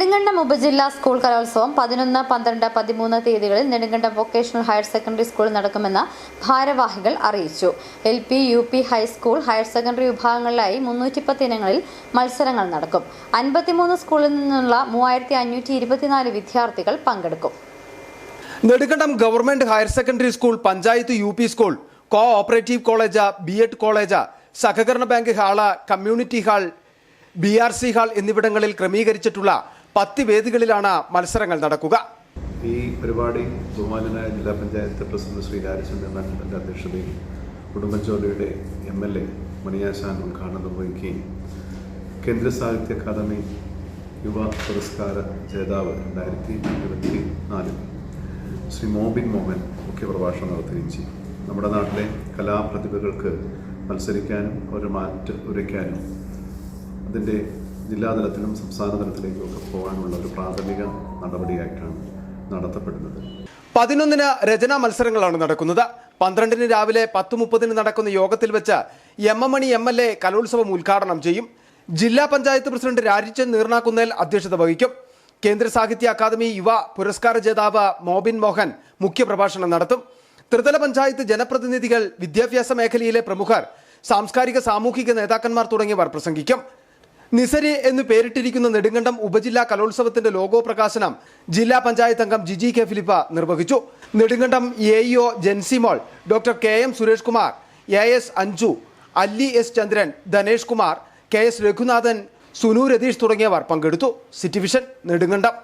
നെടുങ്കണ്ടം ഉപജില്ലാ സ്കൂൾ കലോത്സവം 11, 12, 13 തീയതികളിൽ നെടുങ്കണ്ടം വൊക്കേഷണൽ ഹയർ സെക്കൻഡറി സ്കൂളിൽ നടക്കുമെന്ന് ഭാരവാഹികൾ അറിയിച്ചു. LP, UP, high school, higher secondary വിഭാഗങ്ങളിലായി 310 ഇനങ്ങളിൽ മത്സരങ്ങൾ നടക്കും. 53 സ്കൂളിൽ നിന്നുള്ള 3524 വിദ്യാർത്ഥികൾ പങ്കെടുക്കും. Nedumkandam government higher secondary school, panchayat UP school, cooperative college, B.Ed college, സഹകരണ bank hall, community hall, BRC hall എന്നിവിടങ്ങളിൽ ക്രമീകരിച്ചിട്ടുള്ള 10 വേദികളിലാണ് മത്സരങ്ങൾ നടക്കുക. ഈ പരിപാടി ബഹുമാനനായ ജില്ലാ പഞ്ചായത്ത് പ്രസിഡന്റ് ശ്രീ രാജചന്ദ്രന്റെ അധ്യക്ഷതയിൽ ഉടുമ്പൻചോലയുടെ MLA മണിയാശാൻ ഉദ്ഘാടനം നിർവഹിക്കുകയും കേന്ദ്ര സാഹിത്യ അക്കാദമി യുവ പുരസ്കാര ജേതാവ് 2024 ശ്രീ മോബിൻ മോഹൻ മുഖ്യപ്രഭാഷണം നടത്തുകയും ചെയ്യും. നമ്മുടെ നാട്ടിലെ കലാപ്രതിഭകൾക്ക് മത്സരിക്കാനും ഒരു മാറ്റ് ഉരയ്ക്കാനും അതിൻ്റെ ജില്ലാതലത്തിലും സംസ്ഥാന തലത്തിലേക്കും ഒക്കെ പോകാനുള്ള ഒരു പ്രാഥമിക നടപടിയായിട്ടാണ് നടത്തപ്പെടുന്നത്. 11-ന് രചനാ മത്സരങ്ങളാണ് നടക്കുന്നത്. 12-ന് രാവിലെ 10:30 നടക്കുന്ന യോഗത്തിൽ വെച്ച് MMണി MLA കലോത്സവം ഉദ്ഘാടനം ചെയ്യും. ജില്ലാ പഞ്ചായത്ത് പ്രസിഡന്റ് രാജിച്ചൻ നീർനാക്കുന്നേൽ അധ്യക്ഷത വഹിക്കും. കേന്ദ്ര സാഹിത്യ അക്കാദമി യുവ പുരസ്കാര ജേതാവ് മോബിൻ മോഹൻ മുഖ്യപ്രഭാഷണം നടത്തും. ത്രിതല പഞ്ചായത്ത് ജനപ്രതിനിധികൾ, വിദ്യാഭ്യാസ മേഖലയിലെ പ്രമുഖർ, സാംസ്കാരിക സാമൂഹിക നേതാക്കന്മാർ തുടങ്ങിയവർ പ്രസംഗിക്കും. നിസരി എന്ന് പേരിട്ടിരിക്കുന്ന നെടുങ്കണ്ടം ഉപജില്ലാ കലോത്സവത്തിന്റെ ലോഗോ പ്രകാശനം ജില്ലാ പഞ്ചായത്ത് അംഗം ജിജി കെ ഫിലിപ്പ് നിർവഹിച്ചു. Nedumkandam AEO Jensimol, doctor KM Suresh Kumar, AS Anju, Alli S ചന്ദ്രൻ, ധനേഷ് കുമാർ, KS രഘുനാഥൻ, സുനു രതീഷ് തുടങ്ങിയവർ പങ്കെടുത്തു. City vision, Nedumkandam.